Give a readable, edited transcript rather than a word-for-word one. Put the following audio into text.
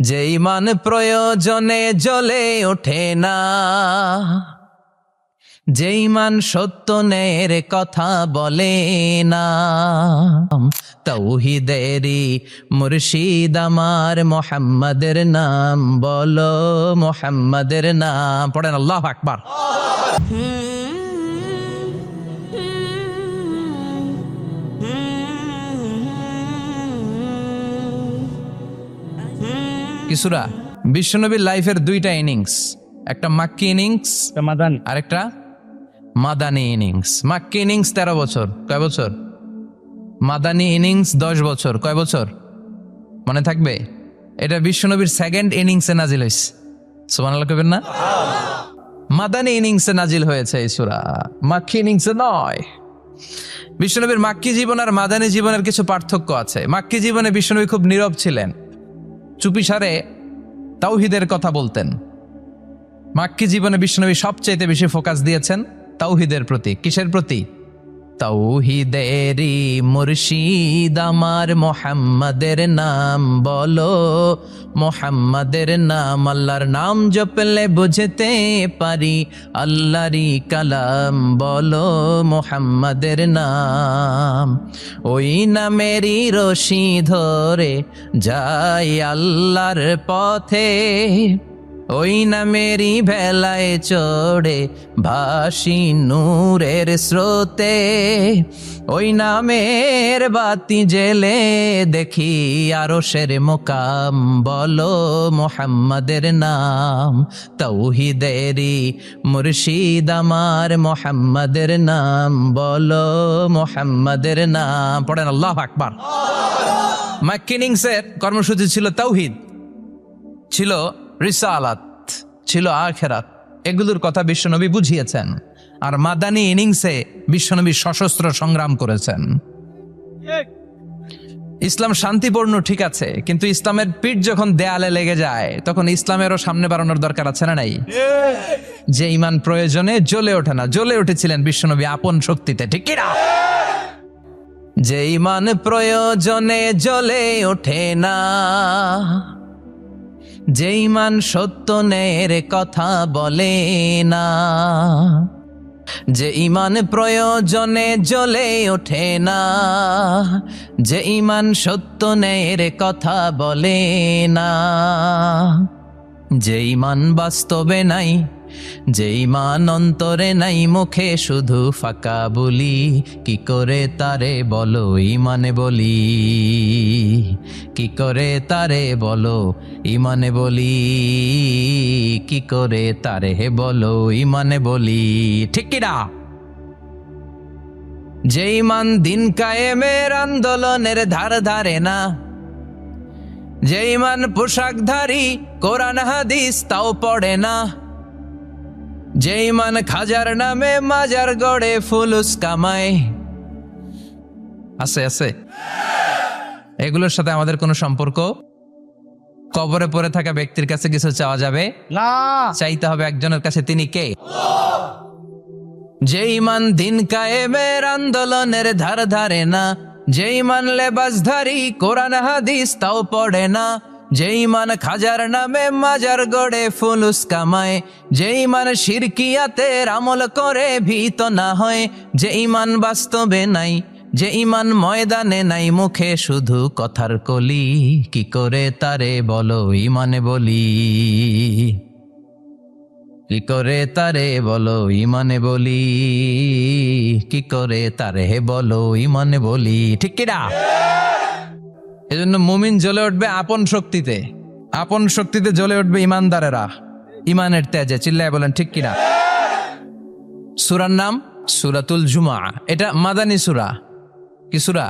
যে ইমান প্রয়োজনে জ্বলে ওঠে না, যে ইমান সত্য ন্যায়ের কথা বলে না। তাওহীদেরই মুর্শিদ আমার মোহাম্মদের নাম, বলো মোহাম্মদের নাম। পড়েন আল্লাহু আকবার। কি সূরা? বিশ্বনবীর লাইফের দুইটা ইনিংস, একটা মাক্কি ইনিংস আর একটা মাদানী ইনিংস। মাক্কি ইনিংস 13 বছর, কয় বছর? মাদানী ইনিংস 10 বছর, কয় বছর? মনে থাকবে? এটা বিশ্বনবীর সেকেন্ড ইনিংসে নাজিল হয়েছে। সুবহানাল্লাহ কইবেন না? মাদানী ইনিংসে নাজিল হয়েছে এই সূরা, মাক্কি ইনিংসে নয়। বিশ্বনবীর মাক্কি জীবন আর মাদানী জীবনের কিছু পার্থক্য আছে। মাক্কি জীবনে বিশ্বনবী খুব নীরব ছিলেন, চুপিসারে তাওহীদের কথা বলতেন। মাক্কি জীবনে বিশ্বনবী সবচেয়ে বেশি ফোকাস দিয়েছেন তাওহীদের প্রতি। কিসের প্রতি? তাওহীদেরই মুর্শিদ আমার মোহাম্মদের নাম, বলো মোহাম্মদের নাম। আল্লাহর নাম জপলে বুঝতে পারি আল্লাহরই কালাম, বলো মোহাম্মদের নাম। ওই নামেরই রশি ধরে যাই আল্লাহর পথে, ওই নামেরই ভেলায় চড়ে ভাসি নূরের স্রোতে। ওই নামের বাতি জেলে দেখি আরশের মুকাম, বলো মোহাম্মদের নাম। তাওহীদেরই মুর্শিদ আমার মোহাম্মদের নাম, বলো মোহাম্মদের নাম। পড়েন আল্লাহু আকবার। মাক্কি ইনিংসের কর্মসূচি ছিল তাওহীদ, ছিল রিসালাত, ছিল আখিরাত। এগুলোর কথা বিশ্বনবী বুঝিয়েছেন। আর মাদানী ইনিংসে বিশ্বনবী সশস্ত্র সংগ্রাম করেছেন। ইসলাম শান্তিপূর্ণ ঠিক আছে, কিন্তু ইসলামের পিঠ যখন দেয়ালে লেগে যায় তখন ইসলামেরও সামনে বাড়ানোর দরকার আছে না নাই? যে ইমান প্রয়োজনে জ্বলে ওঠে না, জ্বলে উঠেছিলেন বিশ্বনবী আপন শক্তিতে, ঠিক কি না? যে ইমান প্রয়োজনে জ্বলে ওঠে না, যে ইমান সত্য ন্যায়ের কথা বলে না, যে ইমান প্রয়োজনে জ্বলে ওঠে না, যে ইমান সত্য ন্যায়ের কথা বলে না, যে ইমান বাস্তবে নাই, যে ইমান অন্তরে নাই, মুখে শুধু ফাঁকা বলি, কি করে তারে বলো ইমানে বলি, কি করে তারে বলো ইমানে বলি, কি করে তারে বলো ইমানে বলি, ঠিক কিনা? যে ইমান দিন কায়েমের আন্দোলনের ধার ধারে না, যে ইমান পোশাকধারী কোরআন হাদিস তাও পড়ে না, যে ইমান খাজার নামে মাজার গড়ে ফুলুস কামায়। আছে আছে, এগুলোর সাথে আমাদের কোনো সম্পর্ক? কবরে পড়ে থাকা ব্যক্তির কাছে কিছু চাওয়া যাবে না, চাইতে হবে একজনের কাছে, তিনি কে? যে ইমান দিন কায়েমের আন্দোলনের ধার ধারে না, যে ইমান লেবাসধারী কোরআন হাদিস তাও পড়ে না, যে ইমান খাজার নামে মাজার গড়ে ফুলুস কামায়, যে ইমান শিরকিয়াতের আমল করে ভীত না হয়, যে ইমান বাস্তবে নাই, যে ইমান ময়দানে নাই, মুখে শুধু কথার কলি, কি করে তারে বলো ইমানে বলি, কি করে তারে বলো ইমানে বলি, কি করে তারে বলো ইমানে বলি, ঠিক কিনা? এজন্য মুমিন জ্বলে উঠবে আপন শক্তিতে, আপন শক্তিতে জ্বলে উঠবে ইমানদারেরা ইমানের তেজে। চিল্লায় বলেন ঠিক কিনা? সূরার নাম সূরাতুল জুমআ। এটা মাদানী সূরা। কি সূরা?